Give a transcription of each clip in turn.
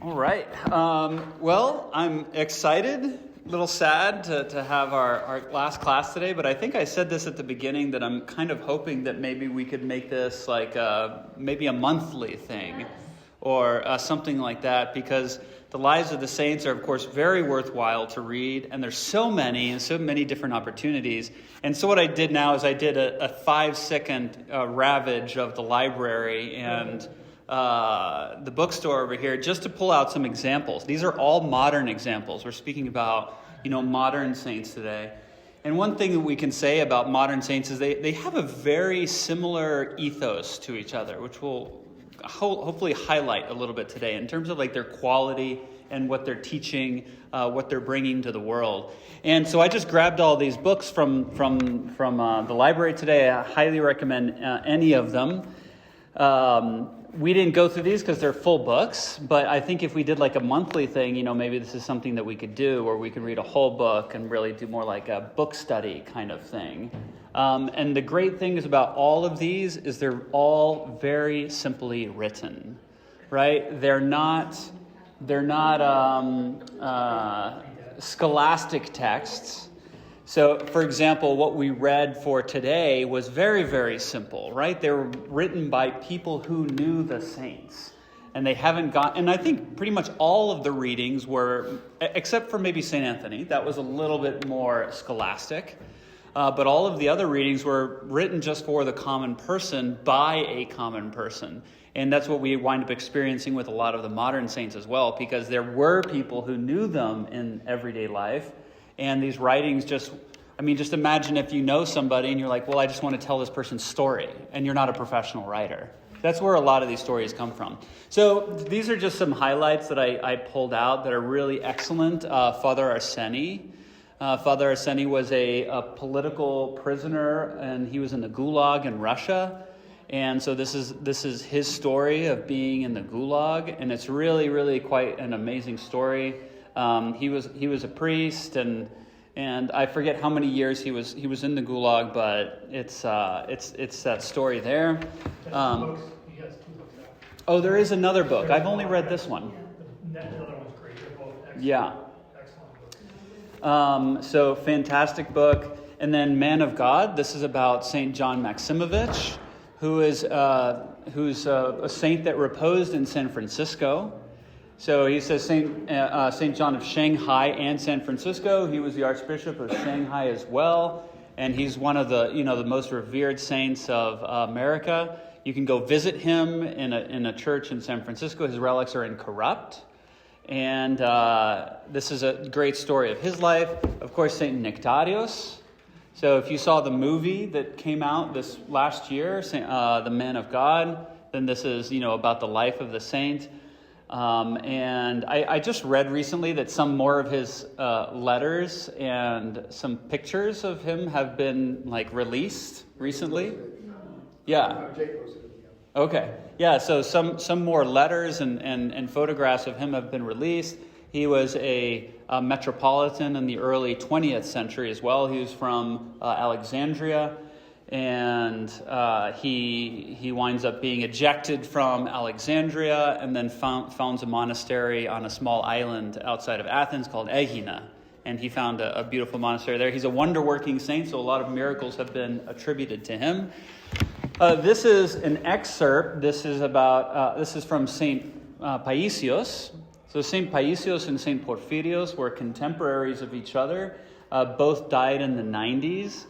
All right. Well, I'm excited, a little sad to have our last class today, but I think I said this at the beginning that I'm kind of hoping that maybe we could make this like maybe a monthly thing or something like that, because the lives of the saints are, of course, very worthwhile to read, and there's so many and so many different opportunities. And so what I did now is I did a 5-second ravage of the library and the bookstore over here just to pull out some examples. These are all modern examples. We're speaking about, modern saints today. And one thing that we can say about modern saints is they have a very similar ethos to each other, which we'll hopefully highlight a little bit today in terms of like their quality and what they're teaching, what they're bringing to the world. And so I just grabbed all these books from the library today. I highly recommend any of them. We didn't go through these because they're full books, but I think if we did like a monthly thing, maybe this is something that we could do, where we could read a whole book and really do more like a book study kind of thing. And the great thing is about all of these is they're all very simply written, right? They're not scholastic texts. So, for example, what we read for today was very, very simple, right? They were written by people who knew the saints. And they haven't and I think pretty much all of the readings were, except for maybe St. Anthony, that was a little bit more scholastic. But all of the other readings were written just for the common person by a common person. And that's what we wind up experiencing with a lot of the modern saints as well, because there were people who knew them in everyday life. And these writings just imagine if you know somebody and you're like, well, I just want to tell this person's story, and you're not a professional writer. That's where a lot of these stories come from. So these are just some highlights that I pulled out that are really excellent. Father Arseny. Father Arseny was a political prisoner, and he was in the Gulag in Russia. And so this is his story of being in the Gulag, and it's really, really quite an amazing story. He was a priest, and I forget how many years he was in the Gulag, but it's that story there. He has 2 books out. Oh, there is another book. I've only read this one. That other one's great. They're both excellent. Yeah. Excellent books. So fantastic book. And then Man of God. This is about Saint John Maximovich, who's a saint that reposed in San Francisco. So he says Saint John of Shanghai and San Francisco. He was the Archbishop of Shanghai as well, and he's one of the the most revered saints of America. You can go visit him in a church in San Francisco. His relics are incorrupt, and this is a great story of his life. Of course, Saint Nectarios. So if you saw the movie that came out this last year, The Man of God, then this is about the life of the saint. And I just read recently that some more of his letters and some pictures of him have been released recently. Yeah. Okay. Yeah. So some more letters and photographs of him have been released. He was a metropolitan in the early 20th century as well. He was from Alexandria. And he winds up being ejected from Alexandria and then founds a monastery on a small island outside of Athens called Aegina. And he found a beautiful monastery there. He's a wonder-working saint, so a lot of miracles have been attributed to him. This is an excerpt. This is from Saint Paisios. So Saint Paisios and Saint Porphyrios were contemporaries of each other. Both died in the 90s.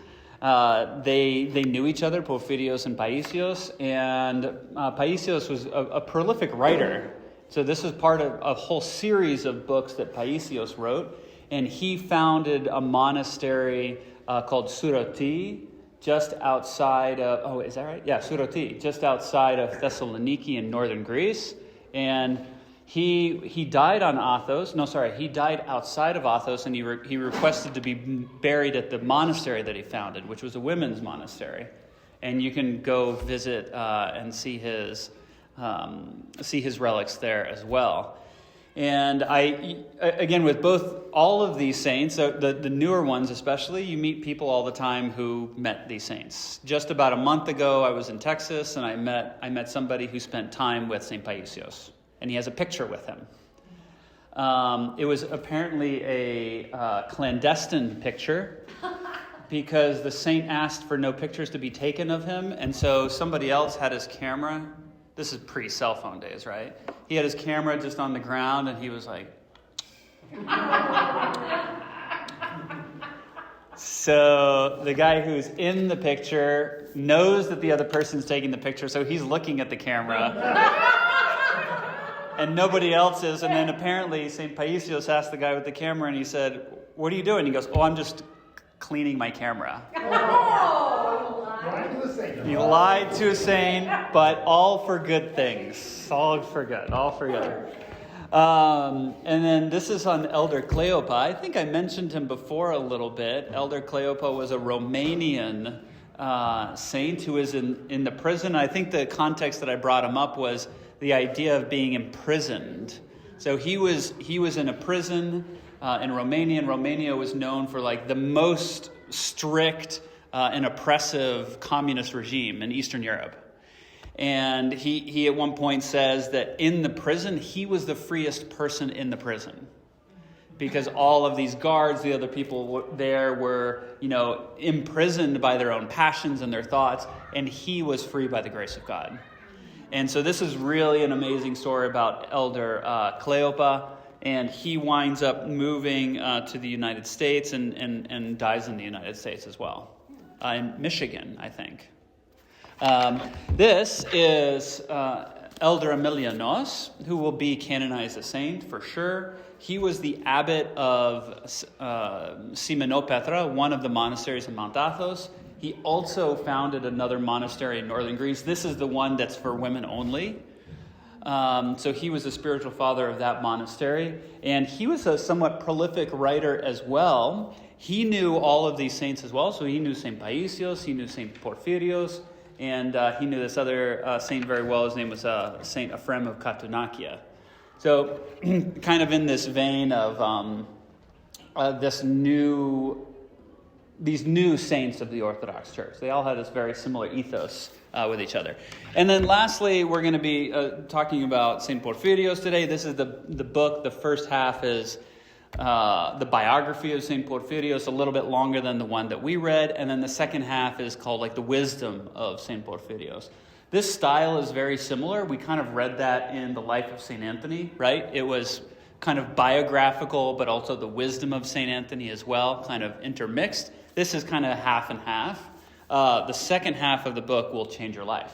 They knew each other, Porphyrios and Paisios, and Paisios was a prolific writer. So this is part of a whole series of books that Paisios wrote, and he founded a monastery called Suroti, just outside of, is that right? Yeah, Suroti, just outside of Thessaloniki in northern Greece, and he died on Athos. No, sorry, he died outside of Athos, and he requested to be buried at the monastery that he founded, which was a women's monastery. And you can go visit and see his relics there as well. And again, with all of these saints, the newer ones especially, you meet people all the time who met these saints. Just about a month ago, I was in Texas, and I met somebody who spent time with St. Paisios, and he has a picture with him. It was apparently a clandestine picture because the saint asked for no pictures to be taken of him, and so somebody else had his camera. This is pre-cell phone days, right? He had his camera just on the ground, and he was like... So the guy who's in the picture knows that the other person's taking the picture, so he's looking at the camera. And nobody else is. And then apparently St. Paisios asked the guy with the camera, and he said, "What are you doing?" He goes, "Oh, I'm just cleaning my camera." He lied to a saint, but all for good things. All for good. All for good. And then this is on Elder Cleopa. I think I mentioned him before a little bit. Elder Cleopa was a Romanian saint who was in the prison. I think the context that I brought him up was the idea of being imprisoned. So he was in a prison in Romania, and Romania was known for like the most strict and oppressive communist regime in Eastern Europe. And he at one point says that in the prison, he was the freest person in the prison. Because all of these guards, the other people there were, imprisoned by their own passions and their thoughts, and he was free by the grace of God. And so this is really an amazing story about Elder Cleopa, and he winds up moving to the United States and dies in the United States as well. In Michigan, I think. This is Elder Emilianos, who will be canonized a saint for sure. He was the abbot of Simenopetra, one of the monasteries in Mount Athos. He also founded another monastery in northern Greece. This is the one that's for women only. So he was the spiritual father of that monastery. And he was a somewhat prolific writer as well. He knew all of these saints as well. So he knew St. Paisios, he knew St. Porphyrios, and he knew this other saint very well. His name was St. Ephrem of Katonakia. So kind of in this vein of these new saints of the Orthodox Church. They all had this very similar ethos with each other. And then lastly, we're going to be talking about St. Porphyrios today. This is the book. The first half is the biography of St. Porphyrios, a little bit longer than the one that we read. And then the second half is called like the wisdom of St. Porphyrios. This style is very similar. We kind of read that in the life of St. Anthony, right? It was kind of biographical, but also the wisdom of St. Anthony as well, kind of intermixed. This is kind of half and half. The second half of the book will change your life.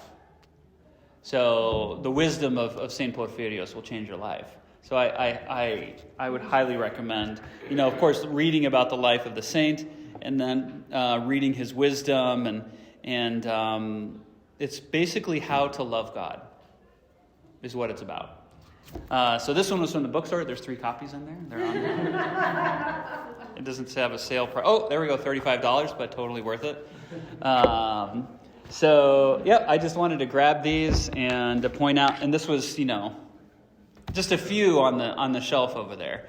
So the wisdom of St. Porphyrios will change your life. So I would highly recommend, of course, reading about the life of the saint, and then reading his wisdom, and it's basically how to love God is what it's about. So this one was from the bookstore. There's 3 copies in there. They're on there. It doesn't have a sale price. Oh, there we go, $35, but totally worth it. I just wanted to grab these and to point out, and this was, just a few on the shelf over there.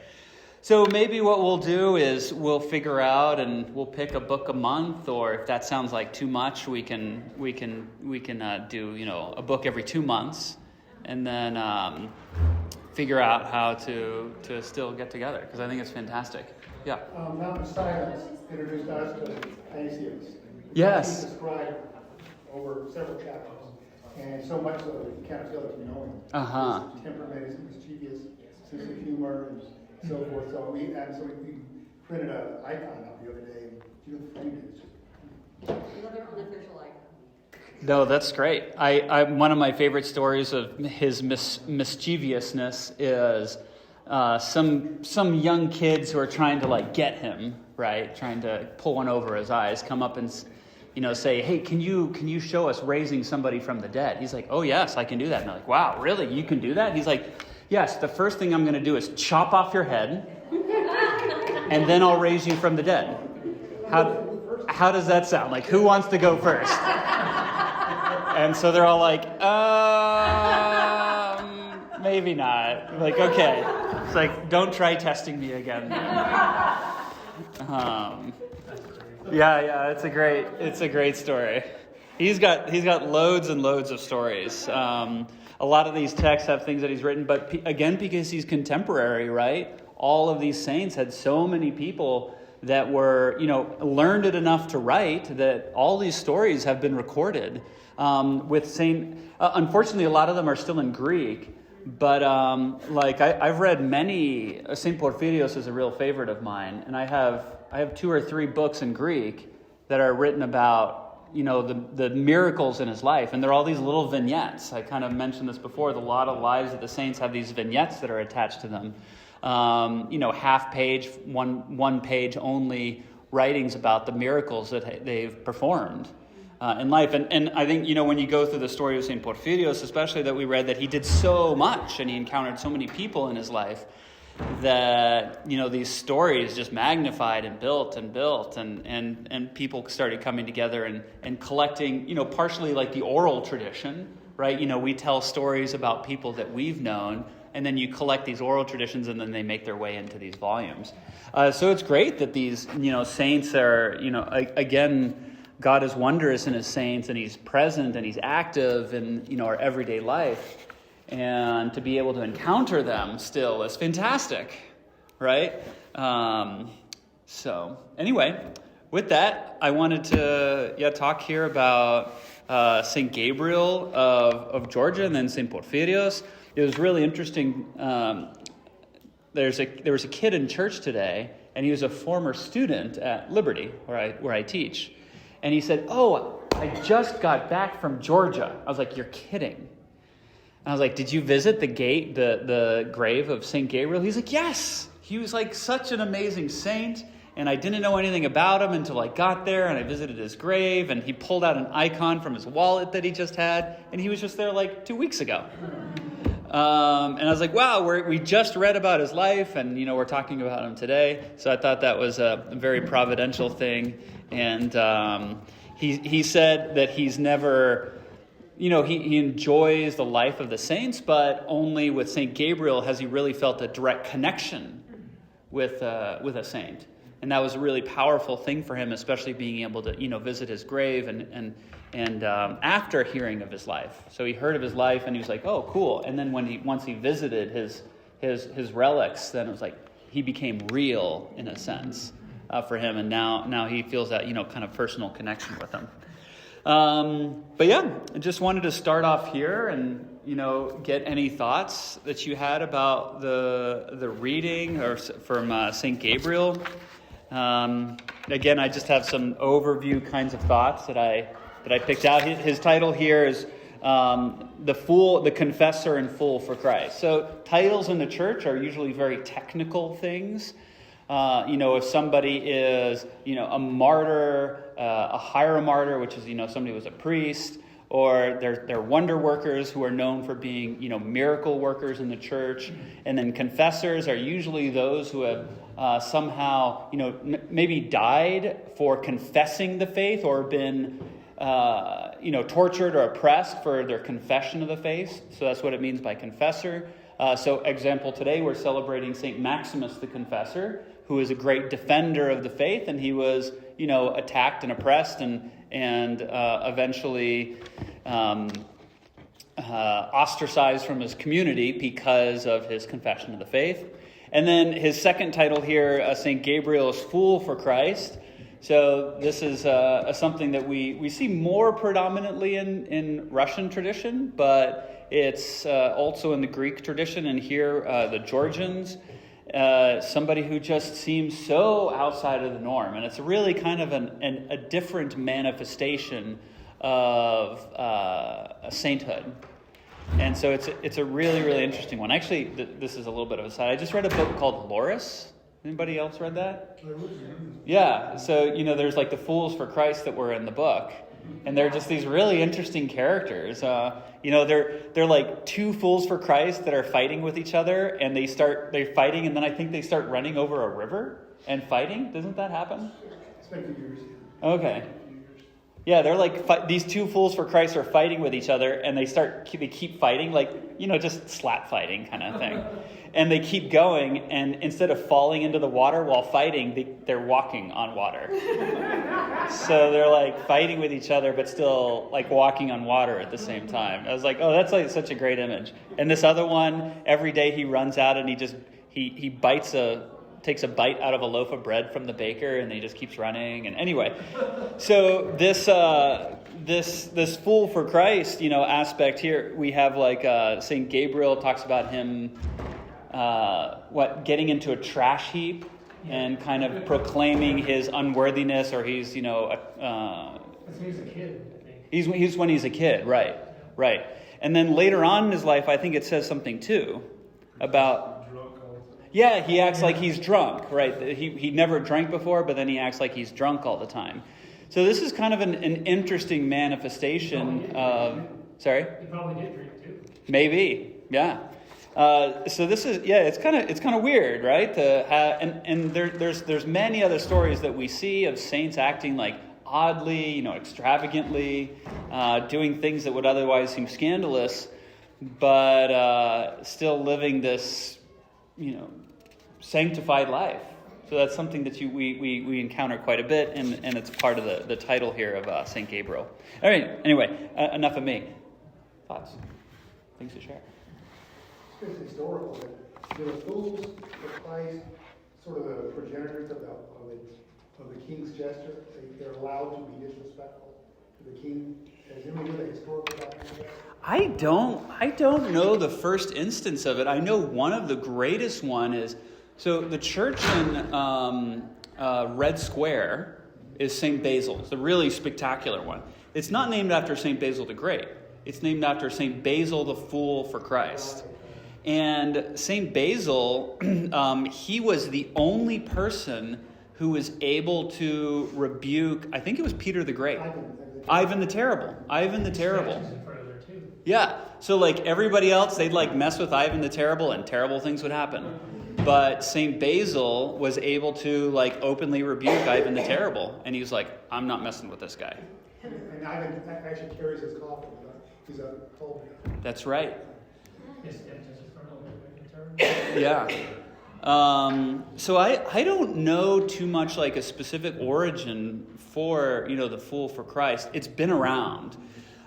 So maybe what we'll do is we'll figure out and we'll pick a book a month, or if that sounds like too much, we can do a book every 2 months, and then figure out how to still get together, because I think it's fantastic. Yeah. Mountain Silence introduced us to Paisios. Yes. He described over several chapters, and so much so that you kind of feel like you know him. His temperament, his mischievous sense of humor, and so forth. So we printed an icon out the other day, and Judith framed it. Another unofficial icon. No, that's great. I one of my favorite stories of his mischievousness is some young kids who are trying to get him, right, trying to pull one over his eyes, come up and say, "Hey, can you show us raising somebody from the dead?" He's like, "Oh yes, I can do that." And they're like, "Wow, really? You can do that?" He's like, "Yes, the first thing I'm going to do is chop off your head, and then I'll raise you from the dead." How does that sound? Like, who wants to go first? And so they're all like, maybe not. Like, okay. It's like, don't try testing me again. It's a great story. He's got loads and loads of stories. a lot of these texts have things that he's written, but again, because he's contemporary, right? All of these saints had so many people that were, learned it enough to write that all these stories have been recorded. Unfortunately, a lot of them are still in Greek, but I've read many. Saint Porphyrios is a real favorite of mine, and I have 2 or 3 books in Greek that are written about the miracles in his life, and they're all these little vignettes. I kind of mentioned this before. A lot of lives of the saints have these vignettes that are attached to them. Half page, one page only writings about the miracles that they've performed in life. And I think, when you go through the story of St. Porphyrios, especially that we read that he did so much and he encountered so many people in his life that, these stories just magnified and built and people started coming together and collecting, partially like the oral tradition, right? We tell stories about people that we've known, and then you collect these oral traditions, and then they make their way into these volumes. So it's great that these, saints are, again, God is wondrous in his saints, and he's present and he's active in, our everyday life. And to be able to encounter them still is fantastic, right? So anyway, with that, I wanted to talk here about St. Gabriel of Georgia and then St. Porphyrios. It was really interesting. There was a kid in church today, and he was a former student at Liberty, where I teach. And he said, "Oh, I just got back from Georgia." I was like, "You're kidding." And I was like, "Did you visit the grave of St. Gabriel?" He's like, "Yes." He was like such an amazing saint, and I didn't know anything about him until I got there, and I visited his grave, and he pulled out an icon from his wallet that he just had, and he was just there like 2 weeks ago. And I was like, wow, we just read about his life, and, we're talking about him today. So I thought that was a very providential thing. And he said that he's never, he enjoys the life of the saints, but only with St. Gabriel has he really felt a direct connection with a saint. And that was a really powerful thing for him, especially being able to, visit his grave and after hearing of his life. So he heard of his life and he was like, oh, cool. And then once he visited his relics, then it was like he became real in a sense for him. And now he feels that, kind of personal connection with him. But yeah, I just wanted to start off here and, get any thoughts that you had about the reading or from St. Gabriel. Again, I just have some overview kinds of thoughts that I picked out. His title here is the confessor and fool for Christ. So titles in the church are usually very technical things. If somebody is, a martyr, a hieromartyr, which is, somebody who was a priest, or they're wonder workers who are known for being, miracle workers in the church. And then confessors are usually those who have somehow, maybe died for confessing the faith or been, tortured or oppressed for their confession of the faith. So that's what it means by confessor. So example, today we're celebrating St. Maximus the Confessor, who is a great defender of the faith, and he was, attacked and oppressed and eventually ostracized from his community because of his confession of the faith. And then his second title here, St. Gabriel is Fool for Christ. So this is something that we see more predominantly in Russian tradition, but it's also in the Greek tradition, and here the Georgians, somebody who just seems so outside of the norm. And it's really kind of a different manifestation of a sainthood. And so it's a really, really interesting one. Actually, this is a little bit of a side. I just read a book called Loris. Anybody else read that? Yeah. So, there's like the fools for Christ that were in the book. And they're just these really interesting characters. They're like two fools for Christ that are fighting with each other, and they're fighting, and then I think they start running over a river and fighting. Doesn't that happen? It's been a few years. Okay. Yeah, they're like, these two fools for Christ are fighting with each other, and they keep fighting, like, just slap fighting kind of thing. And they keep going, and instead of falling into the water while fighting, they're walking on water. So they're like fighting with each other, but still like walking on water at the same time. I was like, oh, that's like such a great image. And this other one, every day he runs out and he takes a bite out of a loaf of bread from the baker, and he just keeps running. And anyway, so this fool for Christ, aspect here, we have like Saint Gabriel talks about him, getting into a trash heap and kind of proclaiming his unworthiness, or he's He's a kid, I think. he's when he's a kid, right. And then later on in his life, I think it says something too about. Yeah, he acts like he's drunk, right? He never drank before, but then he acts like he's drunk all the time. So this is kind of an interesting manifestation of... Sorry? He probably did drink too. Maybe, yeah. So this is, it's kind of weird, right? There's many other stories that we see of saints acting like oddly, extravagantly, doing things that would otherwise seem scandalous, but still living this, sanctified life. So that's something that we encounter quite a bit, and it's part of the title here of St. Gabriel. All right, anyway, enough of me. Thoughts? Things to share? It's historical, that the fools of Christ, sort of the progenitors of the king's jester, they're allowed to be disrespectful to the king. Has anyone with a historical background of that? I don't know the first instance of it. I know one of the greatest one is, so the church in Red Square is St. Basil. It's a really spectacular one. It's not named after St. Basil the Great. It's named after St. Basil the Fool for Christ. And St. Basil, he was the only person who was able to rebuke, I think it was Peter the Great. Ivan the Terrible. Yeah. So like everybody else, they'd like mess with Ivan the Terrible and terrible things would happen. But St. Basil was able to like openly rebuke Ivan the Terrible. And he was like, I'm not messing with this guy. And Ivan actually carries his coffin. He's a cold. That's right. Yeah. So I don't know too much like a specific origin for, the Fool for Christ. It's been around.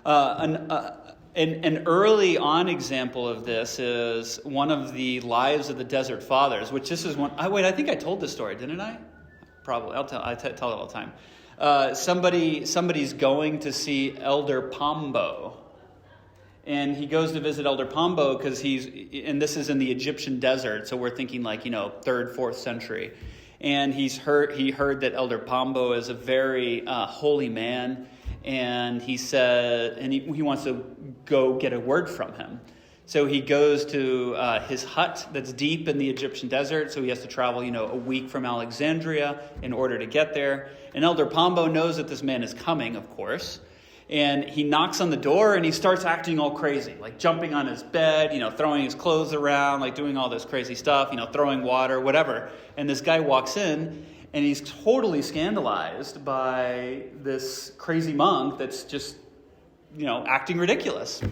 An early on example of this is one of the Lives of the Desert Fathers, which this is one. I think I told this story, didn't I? Probably. I tell it all the time. Somebody's going to see Elder Pombo. And he goes to visit Elder Pombo because and this is in the Egyptian desert, so we're thinking like, 3rd, 4th century. And he heard that Elder Pombo is a very holy man, and he said, and he wants to go get a word from him. So he goes to his hut that's deep in the Egyptian desert, so he has to travel, a week from Alexandria in order to get there. And Elder Pombo knows that this man is coming, of course. And he knocks on the door and he starts acting all crazy, like jumping on his bed, throwing his clothes around, like doing all this crazy stuff, throwing water, whatever. And this guy walks in and he's totally scandalized by this crazy monk that's just, acting ridiculous.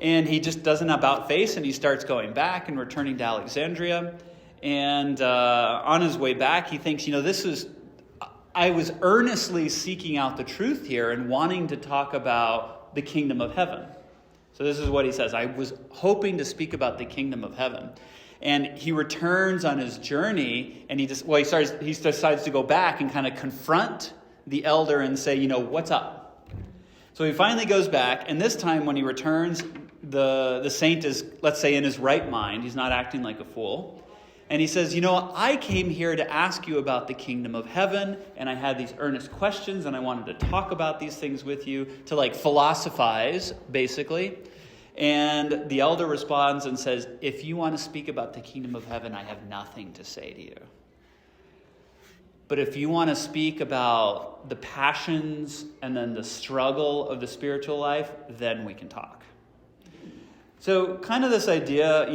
And he just does an about face and he starts going back and returning to Alexandria. And on his way back, he thinks, I was earnestly seeking out the truth here and wanting to talk about the kingdom of heaven. So this is what he says. I was hoping to speak about the kingdom of heaven. And he returns on his journey and he decides to go back and kind of confront the elder and say, what's up? So he finally goes back, and this time when he returns, the saint is, let's say, in his right mind. He's not acting like a fool. And he says, I came here to ask you about the kingdom of heaven, and I had these earnest questions, and I wanted to talk about these things with you, to like philosophize, basically. And the elder responds and says, if you want to speak about the kingdom of heaven, I have nothing to say to you. But if you want to speak about the passions and then the struggle of the spiritual life, then we can talk. So kind of this idea,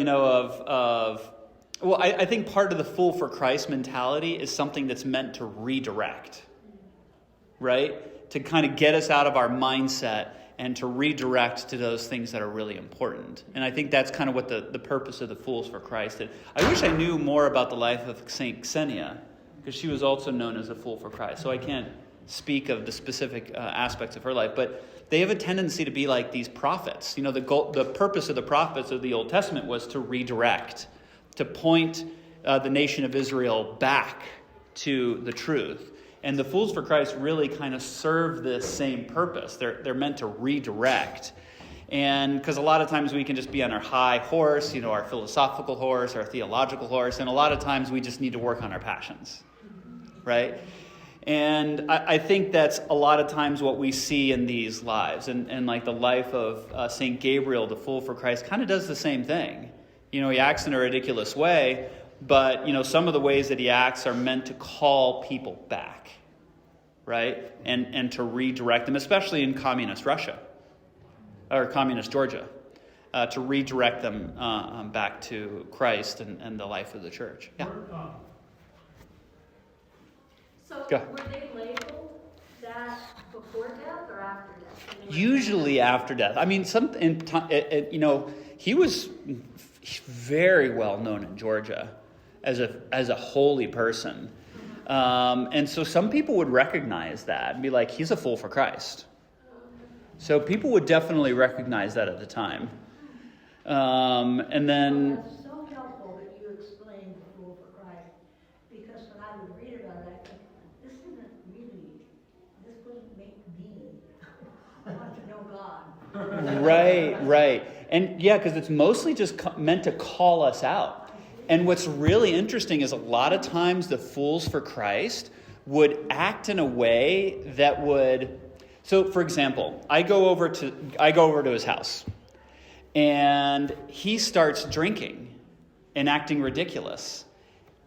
I think part of the Fool for Christ mentality is something that's meant to redirect, right? to kind of get us out of our mindset and to redirect to those things that are really important. And I think that's kind of what the purpose of the Fools for Christ is. I wish I knew more about the life of St. Xenia, because she was also known as a Fool for Christ. So I can't speak of the specific aspects of her life, but they have a tendency to be like these prophets. The purpose of the prophets of the Old Testament was to redirect, to point the nation of Israel back to the truth. And the Fools for Christ really kind of serve this same purpose. They're meant to redirect. And because a lot of times we can just be on our high horse, our philosophical horse, our theological horse, and a lot of times we just need to work on our passions, right? And I think that's a lot of times what we see in these lives. And like the life of St. Gabriel, the Fool for Christ, kind of does the same thing. He acts in a ridiculous way, but, some of the ways that he acts are meant to call people back, right? And to redirect them, especially in communist Russia or communist Georgia, to redirect them back to Christ and the life of the church. Yeah. So Go. were they labeled that before death or after death? Usually after death. I mean, he was very well known in Georgia as a holy person. And so some people would recognize that and be like, he's a fool for Christ. So people would definitely recognize that at the time. And then... That's so helpful that you explained the Fool for Christ, because when I would read about it, I think, this wouldn't make me want to know God. Right. And yeah, because it's mostly just meant to call us out. And what's really interesting is a lot of times the Fools for Christ would act in a way that would... So, for example, I go over to his house, and he starts drinking and acting ridiculous.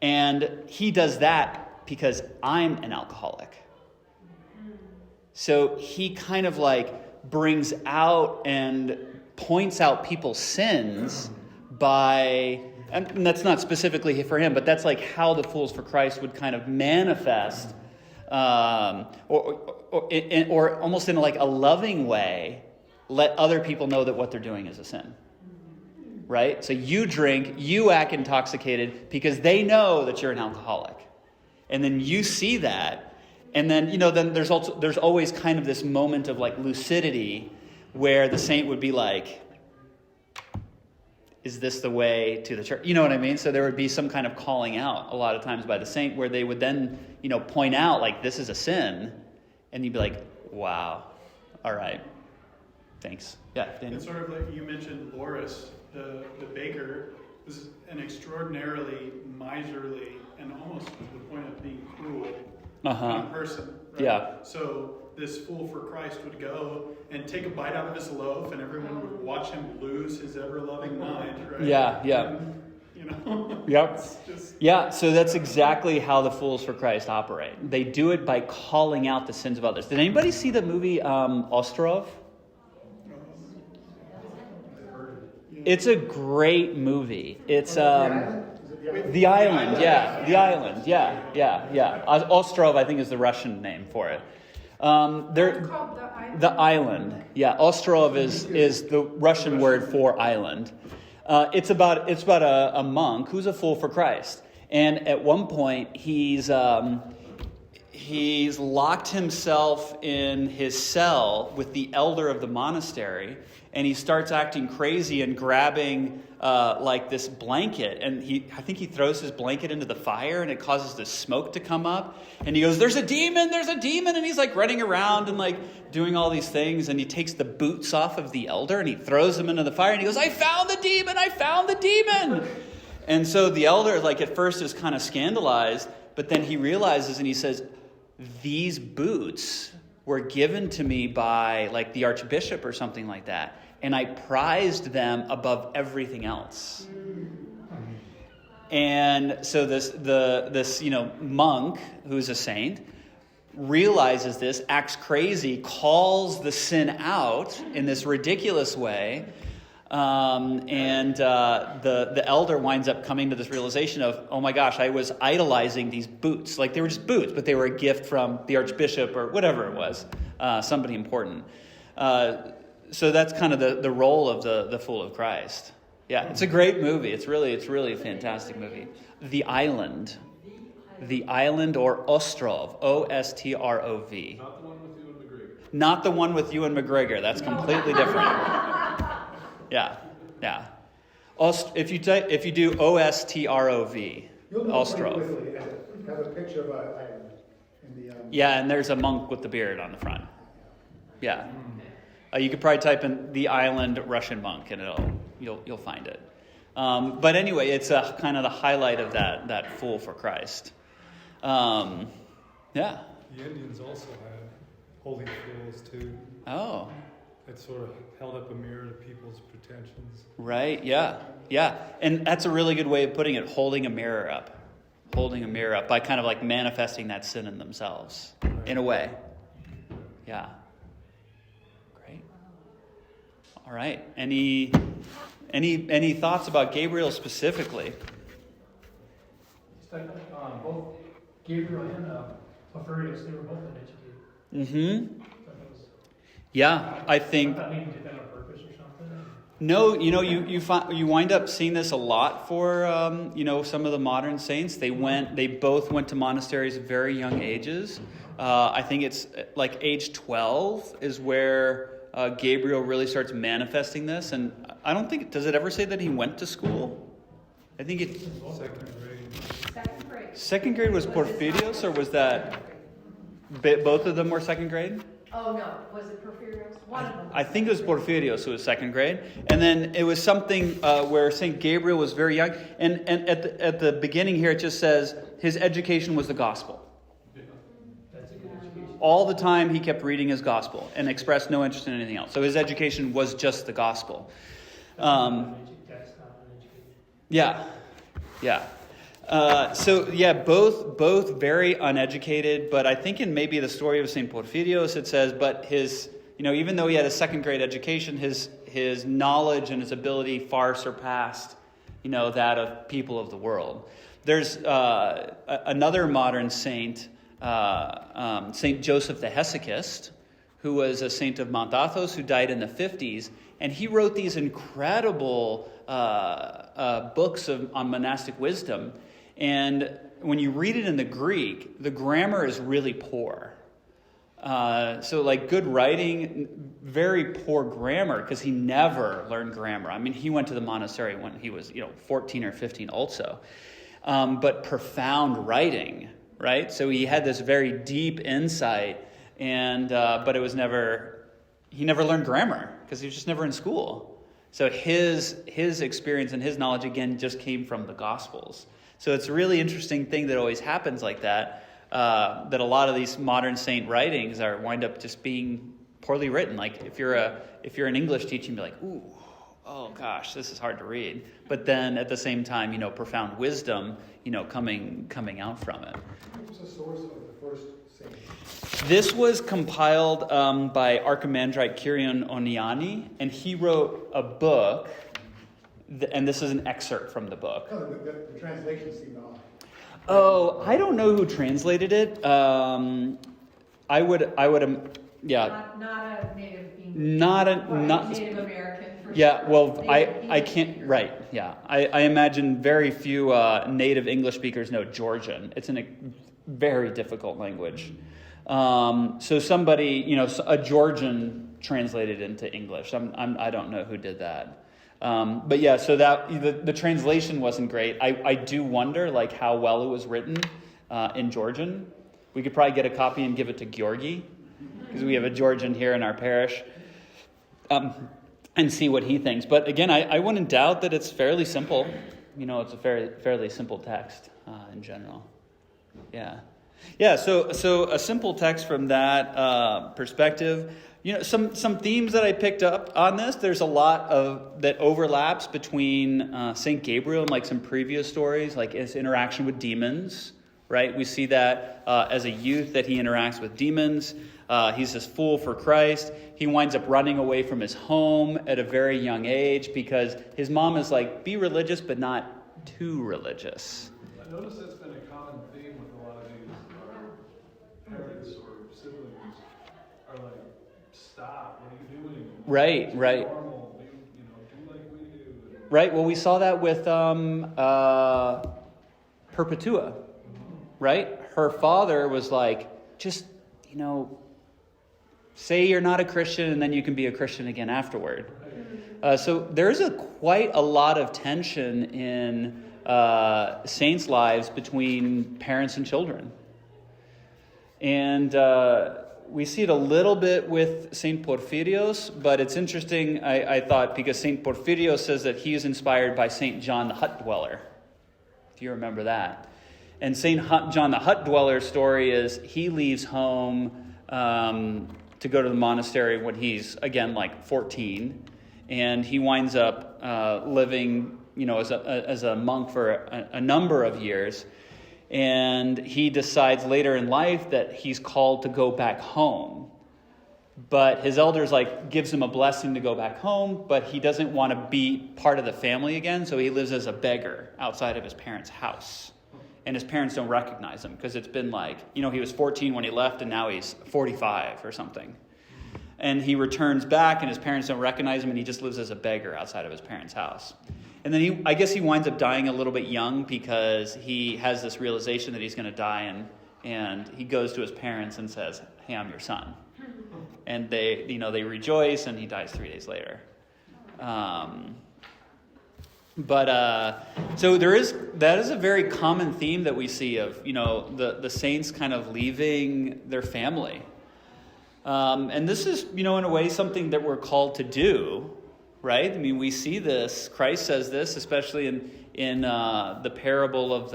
And he does that because I'm an alcoholic. So he kind of like brings out and points out people's sins by... And that's not specifically for him, but that's like how the Fools for Christ would kind of manifest, or almost in like a loving way, let other people know that what they're doing is a sin. Right? So you drink, you act intoxicated because they know that you're an alcoholic. And then you see that, and then, then there's always kind of this moment of like lucidity where the saint would be like, is this the way to the church? You know what I mean? So there would be some kind of calling out a lot of times by the saint where they would then, point out like this is a sin. And you'd be like, wow, all right, thanks. Yeah, Daniel? It's sort of like you mentioned Boris, the baker, was an extraordinarily miserly and almost to the point of being cruel kind of person. Right? Yeah. So this Fool for Christ would go and take a bite out of his loaf, and everyone would watch him lose his ever-loving mind, right? Yeah. And, Yep. just... Yeah, so that's exactly how the Fools for Christ operate. They do it by calling out the sins of others. Did anybody see the movie Ostrov? It's a great movie. It's The Island. Yeah, The Island. Yeah. Ostrov, I think, is the Russian name for it. It's called The Island. Yeah, Ostrov is the Russian word for island. It's about a monk who's a fool for Christ, and at one point he's locked himself in his cell with the elder of the monastery, and he starts acting crazy and grabbing like this blanket, and I think he throws his blanket into the fire, and it causes the smoke to come up, and he goes, there's a demon, and he's like running around and like doing all these things, and he takes the boots off of the elder and he throws them into the fire, and he goes, I found the demon. And so the elder, like at first, is kind of scandalized, but then he realizes and he says, these boots were given to me by like the archbishop or something like that, and I prized them above everything else. And so this monk who's a saint realizes this, acts crazy, calls the sin out in this ridiculous way, and the elder winds up coming to this realization of, oh my gosh, I was idolizing these boots. Like they were just boots, but they were a gift from the archbishop or whatever it was. somebody important. So that's kind of the role of the Fool of Christ. Yeah, it's a great movie. It's really a fantastic movie. The Island. The Island, or Ostrov. O-S-T-R-O-V. Not the one with Ewan McGregor. Not the one with Ewan McGregor. That's completely different. Yeah. If you do O-S-T-R-O-V, You'll know pretty Ostrov. quickly, have a picture of an island in the, Yeah, and there's a monk with the beard on the front. Yeah. You could probably type in "The Island Russian Monk" and you'll find it. But anyway, it's kind of the highlight of that Fool for Christ. Yeah. The Indians also had holy fools too. Oh. That sort of held up a mirror to people's pretensions. Right. Yeah. And that's a really good way of putting it. Holding a mirror up by kind of like manifesting that sin in themselves, in a way. Yeah. Great. All right. Any thoughts about Gabriel specifically? Both Gabriel and Porphyrius, they were both uneducated. Mm-hmm. That was, Yeah, I think. I thought maybe did that on purpose or something. No, you wind up seeing this a lot for some of the modern saints. They both went to monasteries at very young ages. I think it's like age 12 is where Gabriel really starts manifesting this. And I don't think, does it ever say that he went to school? I think it. Second grade was Porphyrios, or was that both of them were second grade? Oh, no. Was it Porphyrios? One of them. I think it was Porphyrios who was second grade. And then it was something where St. Gabriel was very young. And at the beginning here, it just says his education was the gospel. That's a good education. All the time he kept reading his gospel and expressed no interest in anything else. So his education was just the gospel. That's not uneducated. Yeah. Both very uneducated, but I think in maybe the story of St. Porphyrios it says, but his, even though he had a second grade education, his knowledge and his ability far surpassed, that of people of the world. There's another modern saint, St. Joseph the Hesychist, who was a saint of Mount Athos who died in the 50s, and he wrote these incredible books on monastic wisdom. And when you read it in the Greek, the grammar is really poor. So like good writing, very poor grammar, because he never learned grammar. I mean, he went to the monastery when he was 14 or 15 also. But profound writing, right? So he had this very deep insight, and but it was he never learned grammar because he was just never in school. So his experience and his knowledge, again, just came from the Gospels. So it's a really interesting thing that always happens like that, that a lot of these modern saint writings wind up just being poorly written. Like if you're an English teacher, you'd be like, ooh, oh gosh, this is hard to read. But then at the same time, profound wisdom, coming out from it. What was the source of the first saint? This was compiled by Archimandrite Kyrion Oniani, and he wrote a book, and this is an excerpt from the book. No, the translation seemed odd. Oh, I don't know who translated it. I would, yeah. Not a native English. Not Native American. For yeah, sure. well, Native I can't, right, yeah. I imagine very few native English speakers know Georgian. It's a very difficult language. So somebody, a Georgian translated into English. I don't know who did that. But yeah, so that the translation wasn't great. I do wonder how well it was written in Georgian. We could probably get a copy and give it to Georgi, because we have a Georgian here in our parish, and see what he thinks. But again, I wouldn't doubt that it's fairly simple. It's a fairly simple text in general. Yeah. Yeah, so a simple text from that perspective. Some themes that I picked up on this. There's a lot that overlaps between St. Gabriel and some previous stories, like his interaction with demons, right? We see that as a youth that he interacts with demons. He's this fool for Christ. He winds up running away from his home at a very young age because his mom is like, be religious, but not too religious. I notice that's been a common theme with a lot of these parents or siblings are like, stop, what are you doing? Right, It's right. normal, do like we do. Right. Well, we saw that with Perpetua, right? Her father was like, just, say you're not a Christian and then you can be a Christian again afterward. So there's quite a lot of tension in saints' lives between parents and children. And we see it a little bit with St. Porphyrios, but it's interesting, I thought, because St. Porphyrios says that he is inspired by St. John the Hut Dweller, if you remember that. And St. John the Hut Dweller's story is he leaves home to go to the monastery when he's, again, like 14, and he winds up living, as a monk for a number of years. And he decides later in life that he's called to go back home. But his elders gives him a blessing to go back home, but he doesn't want to be part of the family again, so he lives as a beggar outside of his parents' house. And his parents don't recognize him because it's been he was 14 when he left and now he's 45 or something. And he returns back and his parents don't recognize him and he just lives as a beggar outside of his parents' house. And then I guess he winds up dying a little bit young because he has this realization that he's going to die, and he goes to his parents and says, "Hey, I'm your son." And they rejoice, and he dies 3 days later. So that is a very common theme that we see of, the saints kind of leaving their family. And this is, in a way, something that we're called to do. Right? I mean, we see this. Christ says this, especially in the parable of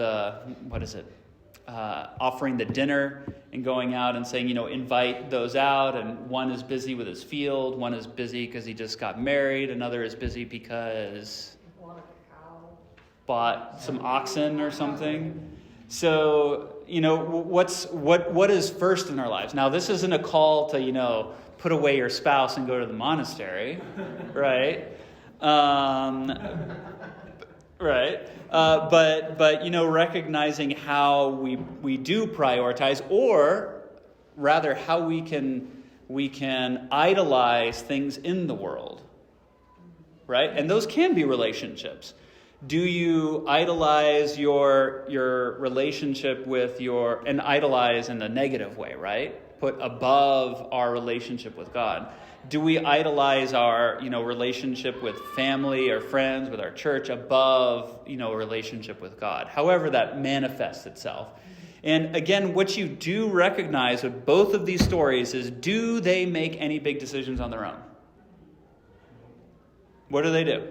offering the dinner and going out and saying, invite those out. And one is busy with his field. One is busy because he just got married. Another is busy because bought some oxen or something. So, what is first in our lives? Now, this isn't a call to, put away your spouse and go to the monastery, right? Right. But recognizing how we do prioritize, or rather how we can idolize things in the world, right? And those can be relationships. Do you idolize your relationship with and idolize in a negative way, right? Put above our relationship with God? Do we idolize our, relationship with family or friends, with our church above, a relationship with God? However that manifests itself. And again, what you do recognize with both of these stories is, do they make any big decisions on their own? What do?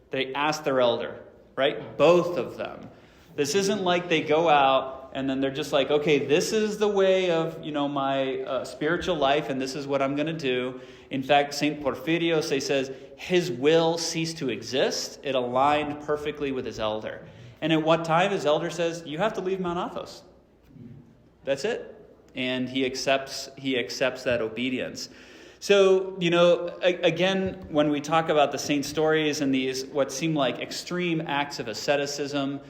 They ask their elder, right? Both of them. This isn't like they go out and then they're just like, okay, this is the way of, my spiritual life, and this is what I'm going to do. In fact, St. Porphyrios says his will ceased to exist. It aligned perfectly with his elder. And at what time his elder says, you have to leave Mount Athos. That's it. And he accepts that obedience. So, again, when we talk about the saint stories and these what seem like extreme acts of asceticism,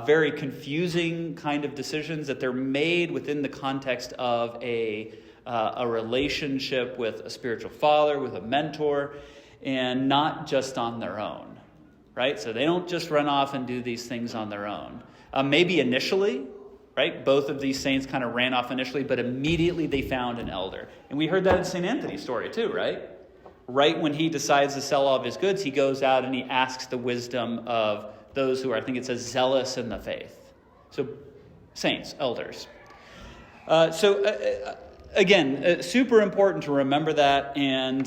very confusing kind of decisions, that they're made within the context of a relationship with a spiritual father, with a mentor, and not just on their own, right? So they don't just run off and do these things on their own. Maybe initially, right? Both of these saints kind of ran off initially, but immediately they found an elder. And we heard that in St. Anthony's story too, right? Right when he decides to sell all of his goods, he goes out and he asks the wisdom of those who are, I think it says, zealous in the faith. So saints, elders. Again, super important to remember that, and,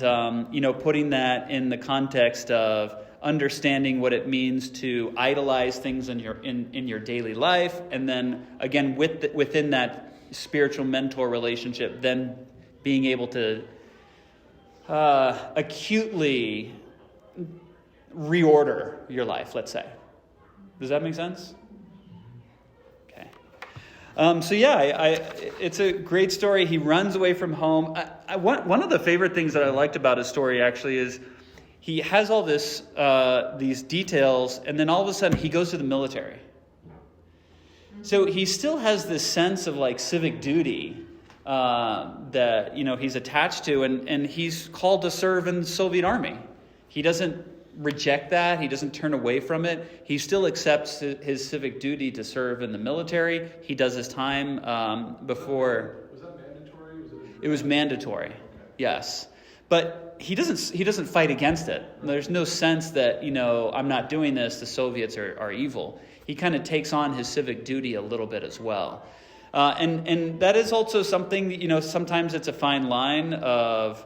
putting that in the context of understanding what it means to idolize things in your daily life, and then again within that spiritual mentor relationship, then being able to acutely reorder your life. Let's say, does that make sense? Okay. It's a great story. He runs away from home. One of the favorite things that I liked about his story actually is, he has all these details, and then all of a sudden he goes to the military. So he still has this sense of civic duty, that he's attached to, and he's called to serve in the Soviet army. He doesn't reject that. He doesn't turn away from it. He still accepts his civic duty to serve in the military. He does his time before. Was that mandatory? It was mandatory. Yes, but he doesn't fight against it. There's no sense that I'm not doing this. The Soviets are evil. He kind of takes on his civic duty a little bit as well, and that is also something that, sometimes it's a fine line of.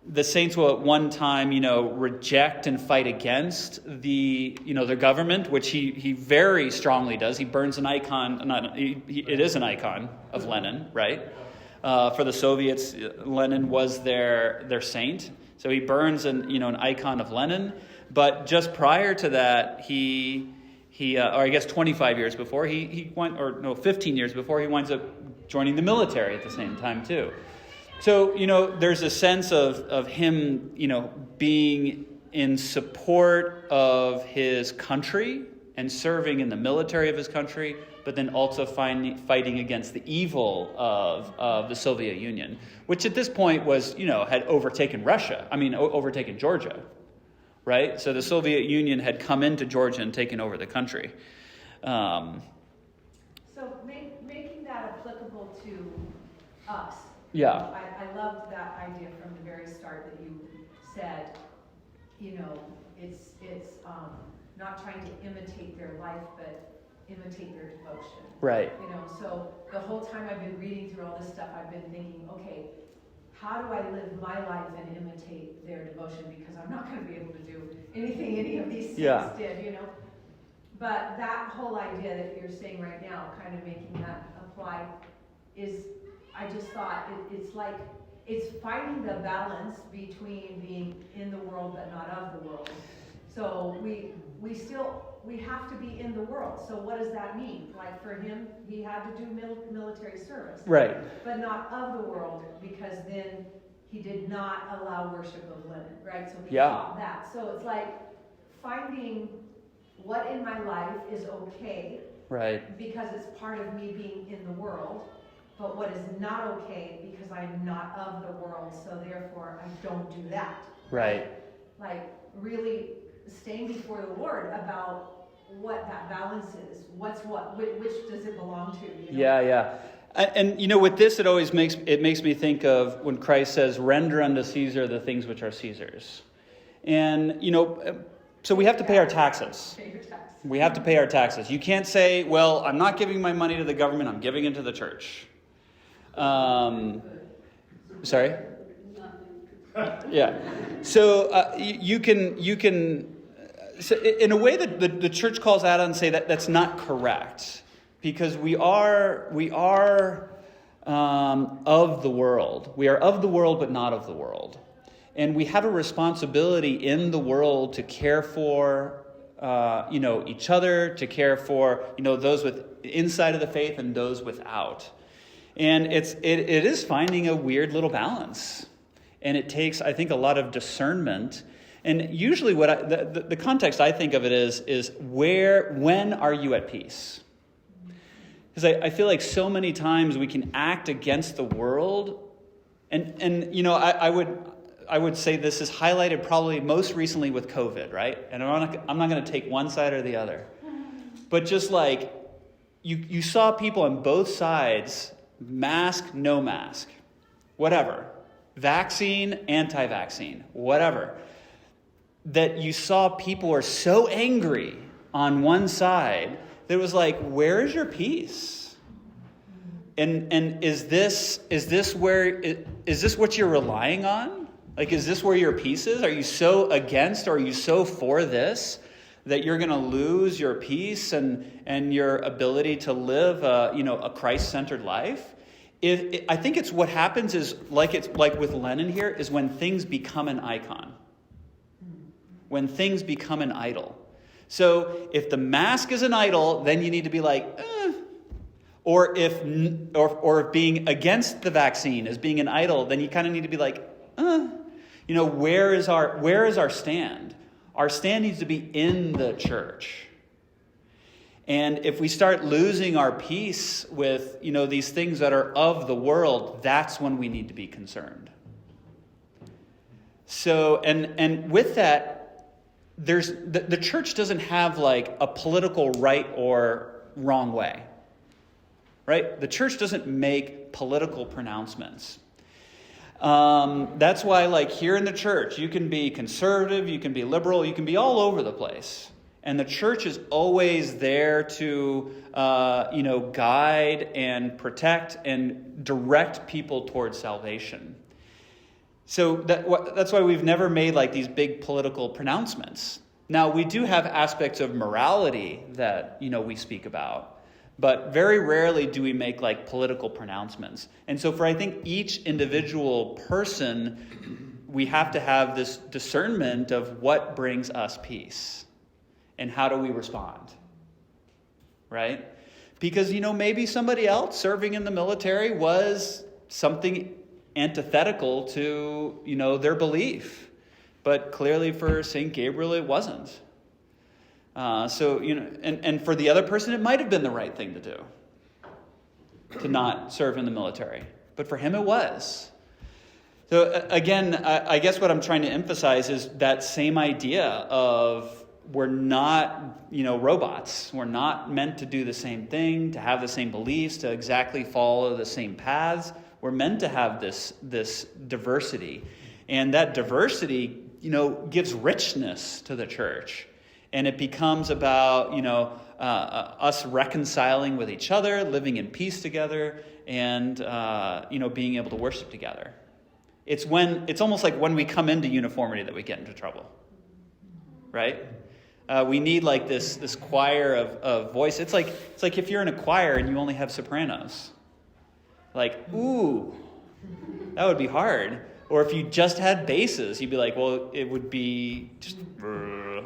The saints will at one time, reject and fight against the government, which he very strongly does. He burns an icon. It is an icon of Lenin, right? For the Soviets, Lenin was their saint, so he burns an icon of Lenin. But just prior to that, or I guess 25 years before, 15 years before, he winds up joining the military at the same time too. So, there's a sense of him, being in support of his country and serving in the military of his country, but then also fighting against the evil of the Soviet Union, which at this point was, had overtaken overtaken Georgia, right? So the Soviet Union had come into Georgia and taken over the country. So making that applicable to us. Yeah. I loved that idea from the very start that you said, it's not trying to imitate their life, but imitate their devotion. Right. So the whole time I've been reading through all this stuff, I've been thinking, okay, how do I live my life and imitate their devotion? Because I'm not going to be able to do anything any of these saints did, But that whole idea that you're saying right now, kind of making that apply, I just thought it's finding the balance between being in the world but not of the world. So we have to be in the world. So what does that mean? Like for him, he had to do military service. Right. But not of the world, because then he did not allow worship of Lenin, right? So he taught that. So it's like finding what in my life is okay. Right. Because it's part of me being in the world. But what is not okay because I'm not of the world, so therefore I don't do that. Right. Like really staying before the Lord about what that balance is. What's what? Which does it belong to? Yeah. And with this, it makes me think of when Christ says, "Render unto Caesar the things which are Caesar's," and so we have to pay our taxes. Pay your taxes. We have to pay our taxes. You can't say, "Well, I'm not giving my money to the government; I'm giving it to the church." Sorry? Yeah. So you can so in a way that the church calls out and say that's not correct, because we are of the world. We are of the world, but not of the world. And we have a responsibility in the world to care for each other, to care for those inside of the faith and those without. And it is finding a weird little balance, and it takes, I think, a lot of discernment. And usually, the context I think of it is when are you at peace? Because I feel like so many times we can act against the world, and I would say this is highlighted probably most recently with COVID, right? And I'm not going to take one side or the other, but just like you saw people on both sides. Mask, no mask, whatever. Vaccine, anti-vaccine, whatever. That you saw people are so angry on one side that it was like, where is your peace? And is this what you're relying on? Like, is this where your peace is? Are you so against, or are you so for this that you're going to lose your peace and your ability to live a Christ-centered life? I think it's what happens is like with Lenin here, is when things become an icon. When things become an idol. So if the mask is an idol, then you need to be like, Or if being against the vaccine is being an idol, then you kind of need to be like, where is our stand? Our stand needs to be in the church. And if we start losing our peace with, these things that are of the world, that's when we need to be concerned. So, and with that, the church doesn't have like a political right or wrong way, right? The church doesn't make political pronouncements. That's why, like, here in the church, you can be conservative, you can be liberal, you can be all over the place. And the church is always there to, guide and protect and direct people towards salvation. So that's why we've never made like these big political pronouncements. Now, we do have aspects of morality that, we speak about, but very rarely do we make like political pronouncements. And so for, I think, each individual person, we have to have this discernment of what brings us peace and how do we respond, right? Because, maybe somebody else serving in the military was something antithetical to, their belief. But clearly for St. Gabriel, it wasn't. And for the other person, it might have been the right thing to do, to not serve in the military. But for him, it was. So again, I guess what I'm trying to emphasize is that same idea of we're not, robots. We're not meant to do the same thing, to have the same beliefs, to exactly follow the same paths. We're meant to have this diversity. And that diversity, gives richness to the church. And it becomes about, us reconciling with each other, living in peace together, and, being able to worship together. It's almost like when we come into uniformity that we get into trouble. Right? We need like this choir of voice. It's like if you're in a choir and you only have sopranos. Like, ooh, that would be hard. Or if you just had basses, you'd be like, well, it would be just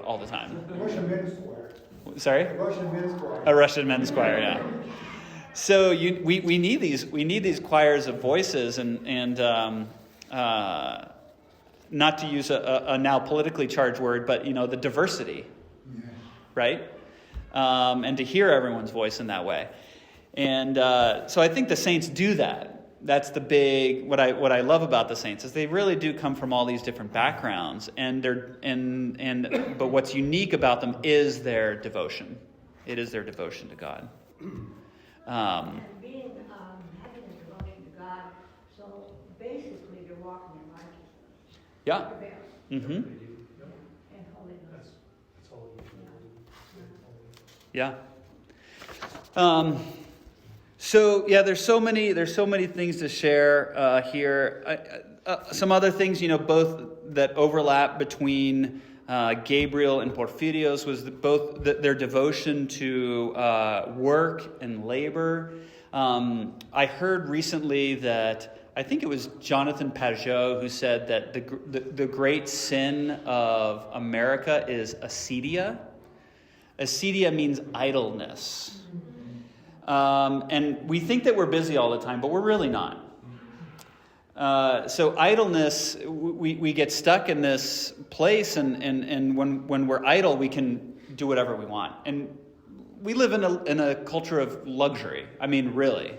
all the time. Russian men's choir. Sorry? Russian men's choir. A Russian men's choir, yeah. So we need these choirs of voices and not to use a now politically charged word, but the diversity, right? And to hear everyone's voice in that way. And so I think the saints do that. That's the big what I love about the saints is they really do come from all these different backgrounds, but what's unique about them is their devotion. It is their devotion to God. And being, having a devotion to God, so basically you're walking in righteousness. Yeah. Prevails. Mm-hmm. And holiness. That's all you Yeah. So yeah, there's so many things to share here. Some other things, both that overlap between Gabriel and Porphyrios was their devotion to work and labor. I heard recently that I think it was Jonathan Pageau who said that the great sin of America is acedia. Acedia means idleness. And we think that we're busy all the time, but we're really not. So idleness, we get stuck in this place, and when we're idle, we can do whatever we want. And we live in a culture of luxury. I mean, really.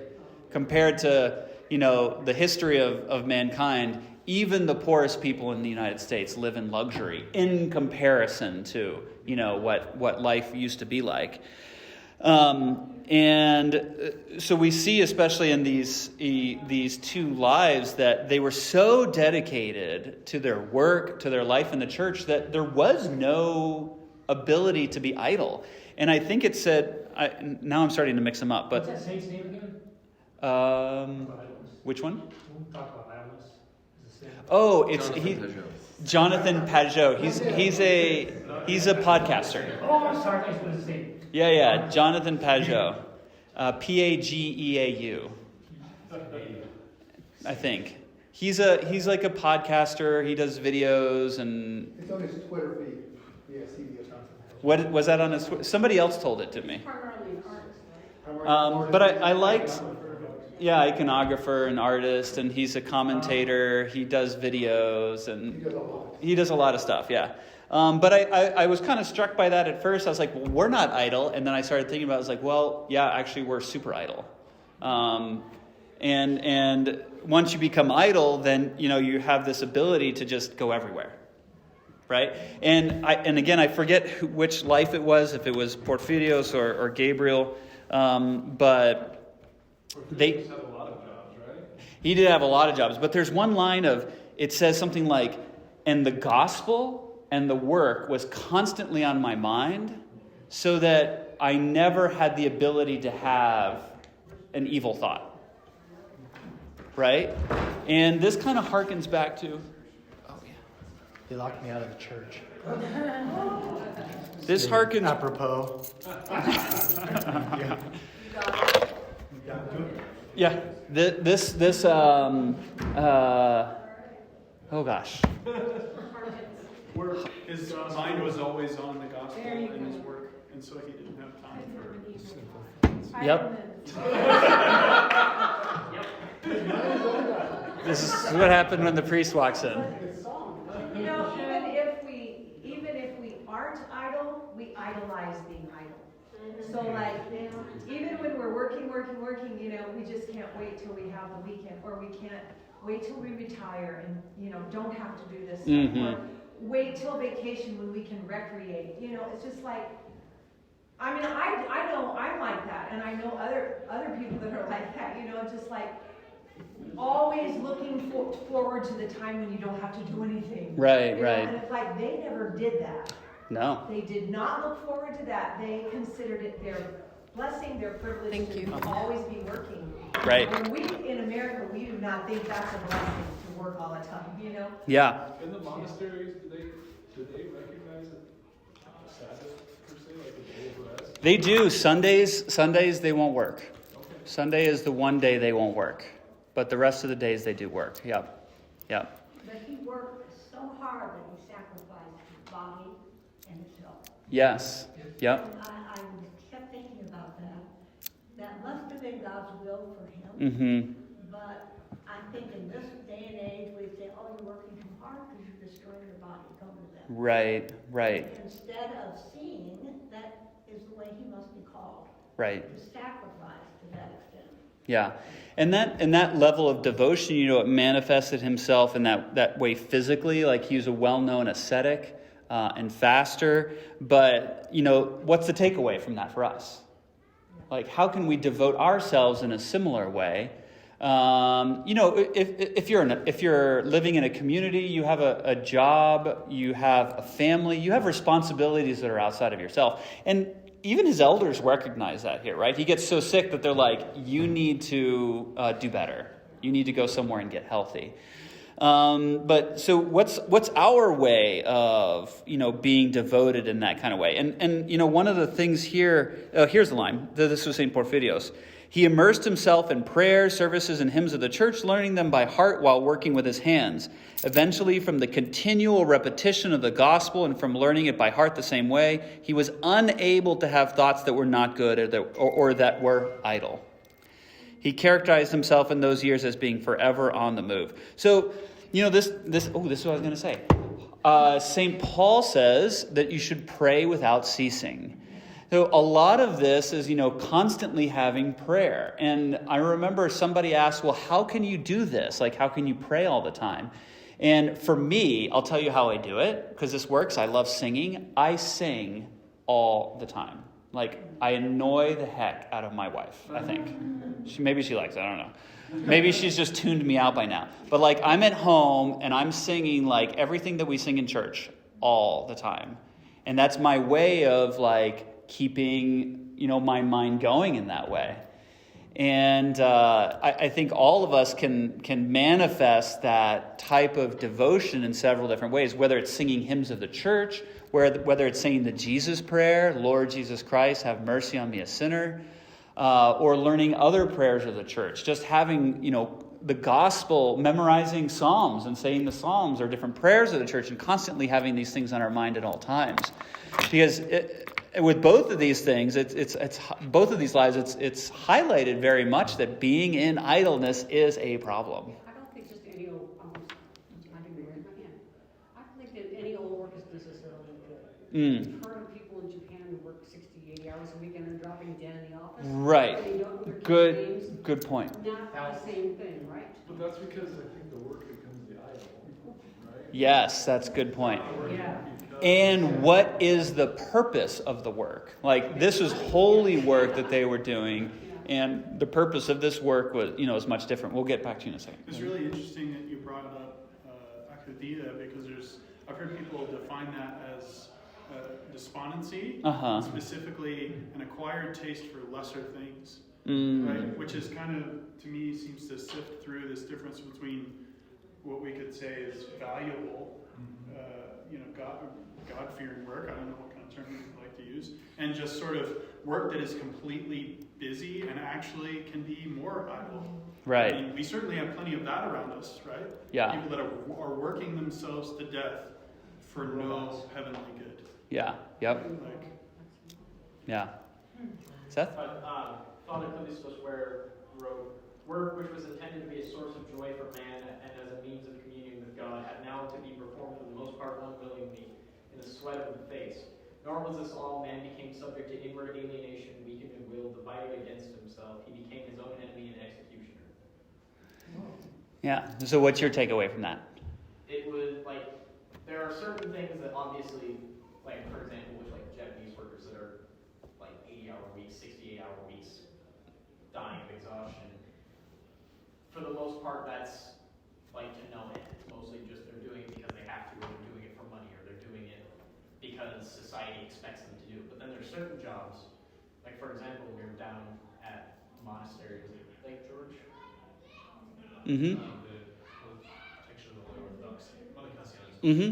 Compared to, the history of mankind, even the poorest people in the United States live in luxury in comparison to, what life used to be like. And so we see, especially in these two lives, that they were so dedicated to their work, to their life in the church, that there was no ability to be idle. And I think it said, now I'm starting to mix them up, but What's that saint's name again? which one? We'll talk about idleness as a sin. Oh, Jonathan Pageau. He's a podcaster. Oh, I'm sorry, I was saying. Yeah, Jonathan Pageau. Pageau. I think. He's like a podcaster. He does videos and. It's on his Twitter feed. Yeah, CBS. What was that on his? Somebody else told it to me. Primarily an artist, right? But I liked. Yeah, iconographer and artist, and he's a commentator. He does videos and he does a lot of stuff. Yeah. But I was kind of struck by that at first. I was like, well, we're not idle. And then I started thinking about it. I was like, well, yeah, actually, we're super idle. And once you become idle, then, you have this ability to just go everywhere. Right? And again, I forget which life it was, if it was Porphyrios or Gabriel. But Porphyrios had a lot of jobs, right? He did have a lot of jobs. But there's one line it says something like, and the gospel and the work was constantly on my mind, so that I never had the ability to have an evil thought. Right? And this kind of harkens back to... They locked me out of the church. This harkens... Apropos. Yeah. This oh gosh. His mind was always on the gospel and his work, and so he didn't have time for... Yep. This is what happened when the priest walks in. Even if we aren't idle, we idolize being idle. So even when we're working, we just can't wait till we have the weekend, or we can't wait till we retire and, don't have to do this stuff, or wait till vacation when we can recreate. It's just like, I know I'm like that, and I know other people that are like that, just like always looking forward to the time when you don't have to do anything. Right. And it's like they never did that. No. They did not look forward to that. They considered it their blessing, their privilege to always be working. Right. And we in America, we do not think that's a blessing to work all the time, Yeah. In the monasteries, do they recognize Sabbath per se, like a day of rest? They do. Sundays they won't work. Okay. Sunday is the one day they won't work. But the rest of the days they do work. Yep. But he worked so hard that he sacrificed his body and his health. Yes. Yep. And I kept thinking about that. That must have been God's will for him. Mm-hmm. But I think in this day and age, we say, oh, you're working too hard because you're destroying your body. Come to that. Right. Instead of seeing that is the way he must be called. Right. To sacrifice to that extent. Yeah. And that level of devotion, it manifested himself in that way physically. Like he was a well-known ascetic and faster. But, what's the takeaway from that for us? Like, how can we devote ourselves in a similar way? If you're living in a community, you have a job, you have a family, you have responsibilities that are outside of yourself. And even his elders recognize that here, right? He gets so sick that they're like, you need to do better. You need to go somewhere and get healthy. But so what's our way of, being devoted in that kind of way? And one of the things here, here's the line. This was St. Porphyrios. He immersed himself in prayers, services, and hymns of the church, learning them by heart while working with his hands. Eventually, from the continual repetition of the gospel and from learning it by heart the same way, he was unable to have thoughts that were not good or that were idle. He characterized himself in those years as being forever on the move. So, this is what I was going to say. St. Paul says that you should pray without ceasing. So a lot of this is, constantly having prayer. And I remember somebody asked, well, how can you do this? Like, how can you pray all the time? And for me, I'll tell you how I do it, because this works. I love singing. I sing all the time. Like, I annoy the heck out of my wife, I think. Maybe she likes it, I don't know. Maybe she's just tuned me out by now. But, I'm at home, and I'm singing, everything that we sing in church all the time. And that's my way of, keeping, my mind going in that way. And I think all of us can manifest that type of devotion in several different ways, whether it's singing hymns of the church, whether it's saying the Jesus prayer, Lord Jesus Christ, have mercy on me, a sinner, or learning other prayers of the church, just having, the gospel, memorizing Psalms and saying the Psalms or different prayers of the church and constantly having these things on our mind at all times. Because with both of these things, it's both of these lives, it's highlighted very much that being in idleness is a problem. I don't think just any old, I don't think that any old work is necessarily Current people in Japan who work 60, 80 hours a week and are dropping dead in the office. Right. They don't know their Good. names. Good point. Not the same thing, right? But that's because I think the work becomes the idol, right? Yes, that's a good point. Yeah. And what is the purpose of the work? Like, this is holy work that they were doing, and the purpose of this work was, is much different. We'll get back to you in a second. It's really interesting that you brought up akadia, because I've heard people define that as despondency, specifically an acquired taste for lesser things, right? Which is kind of, to me, seems to sift through this difference between what we could say is valuable, God-fearing work, I don't know what kind of term you like to use, and just sort of work that is completely busy and actually can be more idle. Right. I mean, we certainly have plenty of that around us, right? Yeah. People that are working themselves to death for no heavenly good. Yeah. Yep. Like, Yeah. Seth? But Father Callistos wrote, "Work which was intended to be a source of joy for man and as a means of communion with God had now to be performed for the most part unwillingly, in the sweat of the face. Nor was this all. Man became subject to inward alienation, weakened in will, divided against himself. He became his own enemy and executioner." Yeah. So what's your takeaway from that? It was like, there are certain things that obviously, like for example, with like Japanese workers that are like 80-hour weeks, 68-hour weeks, dying of exhaustion. For the most part, that's like to no end. It's mostly just they're doing it because they have to, or they're doing it for money, or they're doing it because society expects them to do it. But then there's certain jobs, like for example, we were down at a monastery, was it Lake George?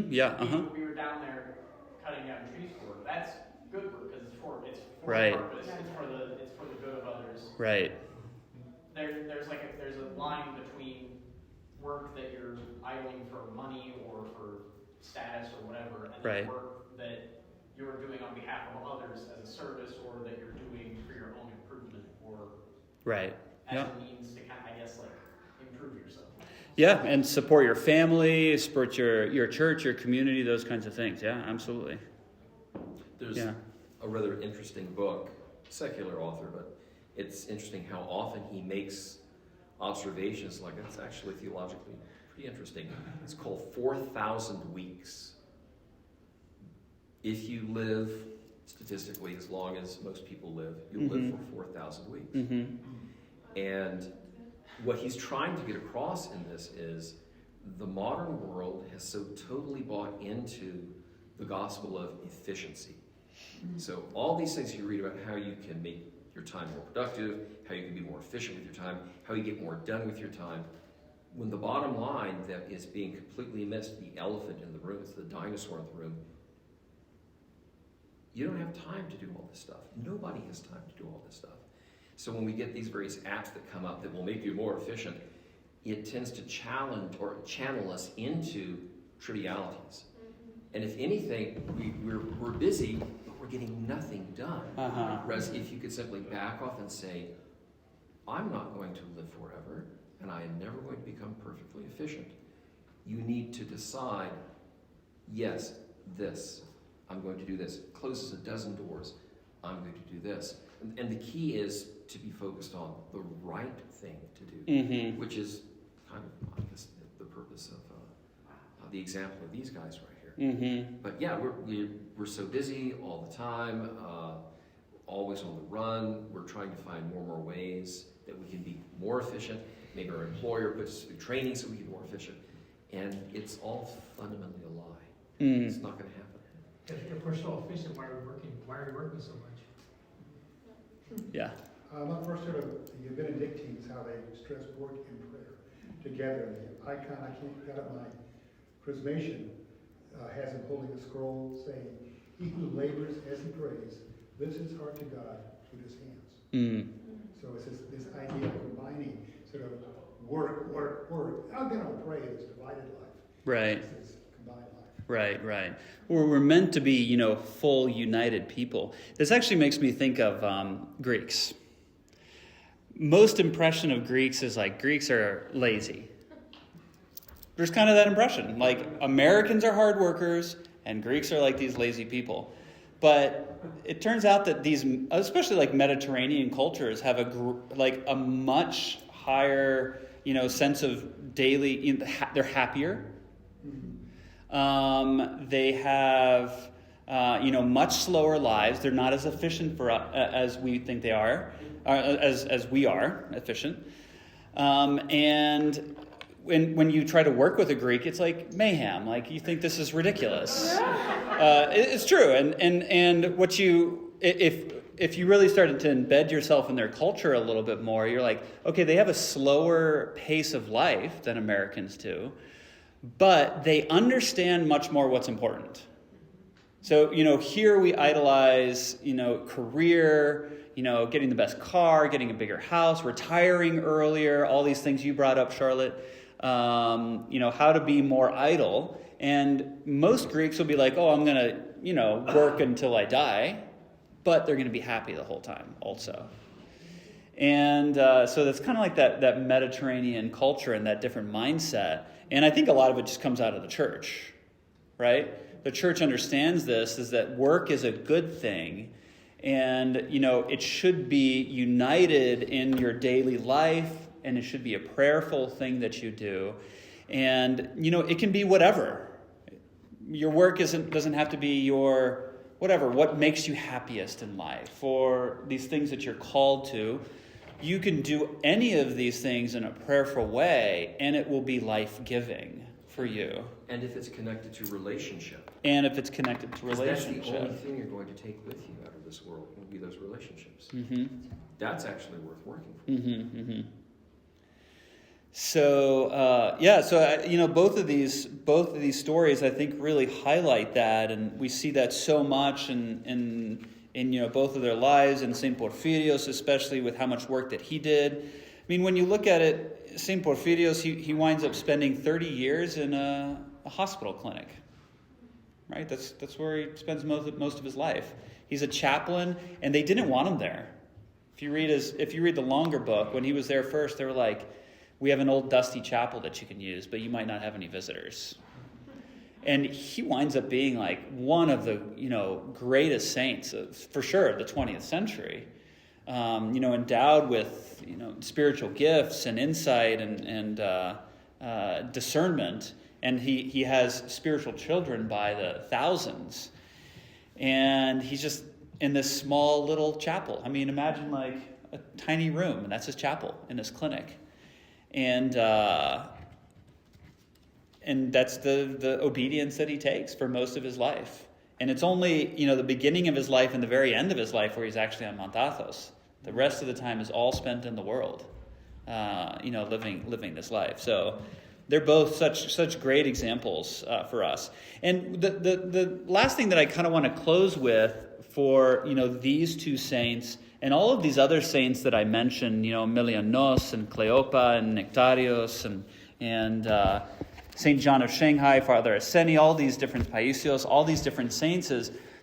Yeah. We were down there cutting down trees for work. That's good work because it's for Right. purpose. It's for the good of others. Right. There's a line between work that you're idling for money or for status or whatever, and then Right. work that you're doing on behalf of others as a service, or that you're doing for your own improvement, or Right. as Yeah. a means to kind of, I guess, like improve yourself. Yeah, and support your family, support your church, your community, those kinds of things. Yeah, absolutely. There's Yeah. a rather interesting book, secular author, but it's interesting how often he makes observations like it's actually theologically pretty interesting. It's called 4,000 weeks. If you live statistically as long as most people live, you'll live for 4,000 weeks. And what he's trying to get across in this is the modern world has so totally bought into the gospel of efficiency. So all these things you read about how you can make your time more productive, how you can be more efficient with your time, how you get more done with your time, when the bottom line that is being completely missed, the elephant in the room, it's the dinosaur in the room, you don't have time to do all this stuff. Nobody has time to do all this stuff. So when we get these various apps that come up that will make you more efficient, it tends to challenge or channel us into trivialities. And if anything, we're busy, but we're getting nothing done. Whereas if you could simply back off and say, I'm not going to live forever, and I am never going to become perfectly efficient. You need to decide, yes, this, I'm going to do this. Closes a dozen doors, I'm going to do this. And the key is to be focused on the right thing to do, which is kind of, I guess, the purpose of the example of these guys right here. But yeah, we're so busy all the time, always on the run. We're trying to find more and more ways that we can be more efficient. Maybe our employer puts us through training so we can be more efficient. And it's all fundamentally a lie. It's not going to happen. If we're so efficient, why are we working so much? Yeah. My first sort of the Benedictines, how they stress work and prayer together. The icon I keep got at my chrismation has him holding a scroll saying, "He who labors as he prays lifts his heart to God with his hands." So it's this idea of combining sort of work. I'm going to pray this divided life. Right. It's this combined life. Right. We're meant to be, full, united people. This actually makes me think of Greeks. Most impression of Greeks is like Greeks are lazy. There's kind of that impression. Like Americans are hard workers and Greeks are like these lazy people. But it turns out that these, especially like Mediterranean cultures, have a much higher, sense of daily. They're happier. They have, much slower lives. They're not as efficient as we think they are, as we are efficient. And when you try to work with a Greek, it's like mayhem. Like, you think this is ridiculous. It's true. And what if you really started to embed yourself in their culture a little bit more, you're like, okay, they have a slower pace of life than Americans do, but they understand much more what's important. So, here we idolize, career, getting the best car, getting a bigger house, retiring earlier, all these things you brought up, Charlotte, how to be more idle. And most Greeks will be like, oh, I'm going to, work until I die, but they're going to be happy the whole time also. And so that's kind of like that Mediterranean culture and that different mindset. And I think a lot of it just comes out of the church, right? The church understands this, is that work is a good thing. And, it should be united in your daily life, and it should be a prayerful thing that you do. And, it can be whatever. Your work doesn't have to be your whatever, what makes you happiest in life, or these things that you're called to. You can do any of these things in a prayerful way, and it will be life-giving for you. And if it's connected to relationship. That's the only thing you're going to take with you out of this world, will be those relationships. Mm-hmm. That's actually worth working for. Mm-hmm, mm-hmm. So both of these stories, I think, really highlight that, and we see that so much in both of their lives, and Saint Porphyrios especially, with how much work that he did. I mean, when you look at it, Saint Porphyrios, he winds up spending 30 years in a hospital clinic. Right, that's where he spends most of his life. He's a chaplain, and they didn't want him there. If you read the longer book, when he was there first, they were like, we have an old dusty chapel that you can use, but you might not have any visitors. And he winds up being like one of the greatest saints for sure of the 20th century. Endowed with spiritual gifts and insight and discernment, and he has spiritual children by the thousands. And he's just in this small little chapel. I mean, imagine like a tiny room, and that's his chapel in his clinic. And that's the obedience that he takes for most of his life. And it's only, the beginning of his life and the very end of his life where he's actually on Mount Athos. The rest of the time is all spent in the world, living this life. So they're both such great examples for us. And the last thing that I kind of want to close with for, these two saints and all of these other saints that I mentioned, Emilianos and Cleopa and Nectarios and St. John of Shanghai, Father Aseni, all these different Paisios, all these different saints,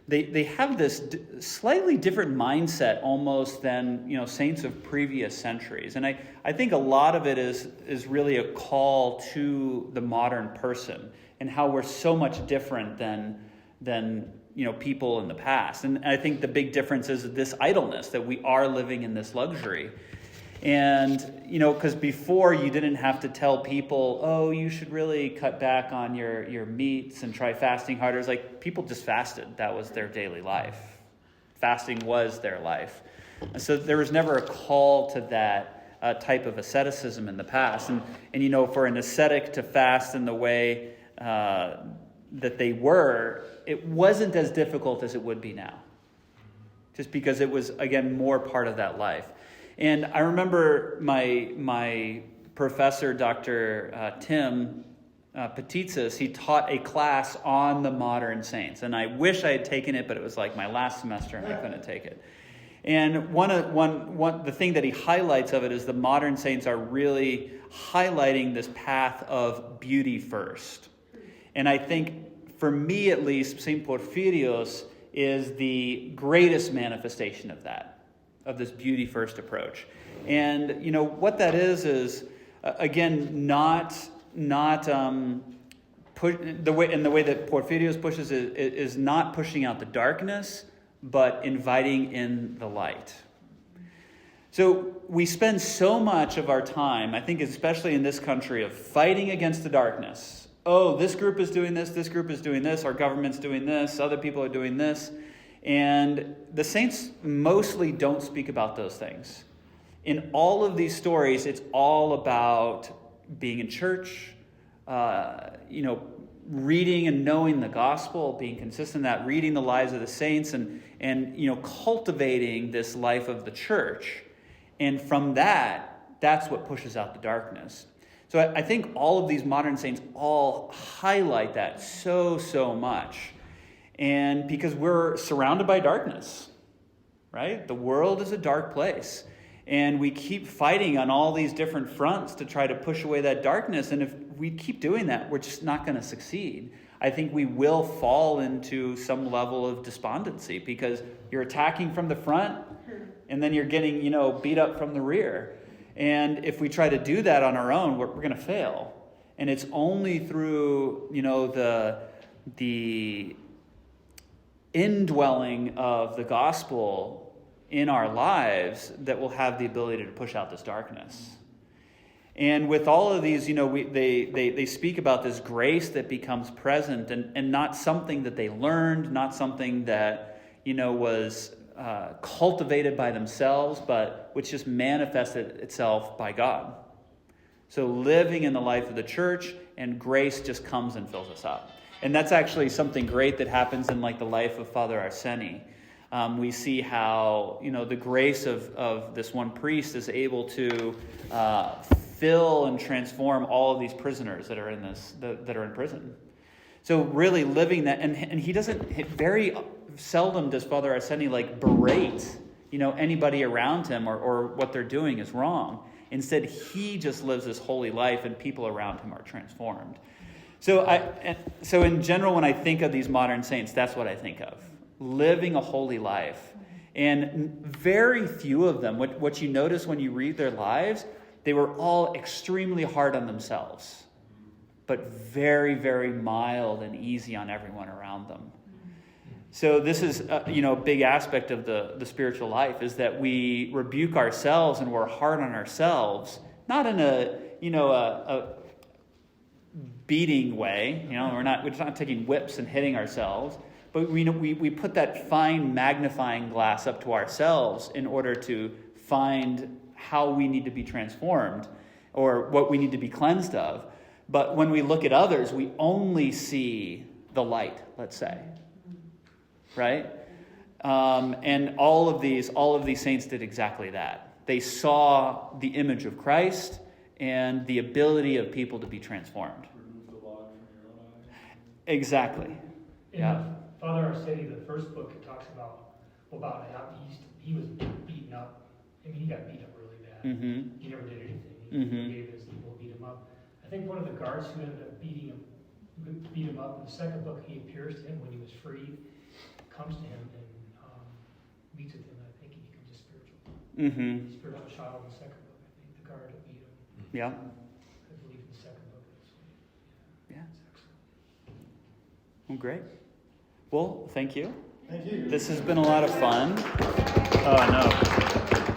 they have this slightly different mindset almost than saints of previous centuries. And I think a lot of it is really a call to the modern person and how we're so much different than people in the past. And I think the big difference is this idleness, that we are living in this luxury. And, because before you didn't have to tell people, oh, you should really cut back on your meats and try fasting harder. It's like people just fasted. That was their daily life. Fasting was their life. And so there was never a call to that type of asceticism in the past. And for an ascetic to fast in the way that they were, it wasn't as difficult as it would be now. Just because it was, again, more part of that life. And I remember my professor, Dr. Tim Petitsis, he taught a class on the modern saints. And I wish I had taken it, but it was like my last semester and I couldn't take it. And the thing that he highlights of it is the modern saints are really highlighting this path of beauty first. And I think, for me at least, St. Porphyrios is the greatest manifestation of that. Of this beauty first approach. And what that is again not the way that Porphyrios pushes it is not pushing out the darkness, but inviting in the light. So we spend so much of our time, I think especially in this country, of fighting against the darkness. Oh, this group is doing this group is doing this, our government's doing this, other people are doing this. And the saints mostly don't speak about those things. In all of these stories, it's all about being in church, reading and knowing the gospel, being consistent in that, reading the lives of the saints, and cultivating this life of the church. And from that's what pushes out the darkness. So I think all of these modern saints all highlight that so much. And because we're surrounded by darkness, right? The world is a dark place. And we keep fighting on all these different fronts to try to push away that darkness. And if we keep doing that, we're just not going to succeed. I think we will fall into some level of despondency because you're attacking from the front and then you're getting, beat up from the rear. And if we try to do that on our own, we're going to fail. And it's only through, the indwelling of the gospel in our lives that we'll have the ability to push out this darkness. And with all of these, they speak about this grace that becomes present and not something that they learned, not something that, was cultivated by themselves, but which just manifested itself by God. So living in the life of the church, and grace just comes and fills us up. And that's actually something great that happens in the life of Father Arseny. We see how, the grace of this one priest is able to fill and transform all of these prisoners that are in prison. So really living that, and he doesn't, very seldom does Father Arseny berate, anybody around him or what they're doing is wrong. Instead, he just lives this holy life and people around him are transformed. So in general, when I think of these modern saints, that's what I think of. Living a holy life. And very few of them, what you notice when you read their lives, they were all extremely hard on themselves, but very, very mild and easy on everyone around them. So this is, a big aspect of the spiritual life is that we rebuke ourselves and we're hard on ourselves, not in a beating way. We're not taking whips and hitting ourselves, but we put that fine magnifying glass up to ourselves in order to find how we need to be transformed or what we need to be cleansed of. But when we look at others, we only see the light, let's say. Right? And all of these saints did exactly that. They saw the image of Christ and the ability of people to be transformed. Remove the log from your own eye. Exactly. Yeah. Father Arseny, the first book, it talks about how he was beaten up. I mean, he got beat up really bad. Mm-hmm. He never did anything. He Mm-hmm. forgave his people, beat him up. I think one of the guards who ended up beat him up. In the second book, he appears to him when he was freed, comes to him and meets with him. I think he becomes a spiritual child in the second book. I think the guard that beat him. Yeah. I believe in the second book. Yeah. Well, great. Well, thank you. Thank you. This has been a lot of fun. Oh, no.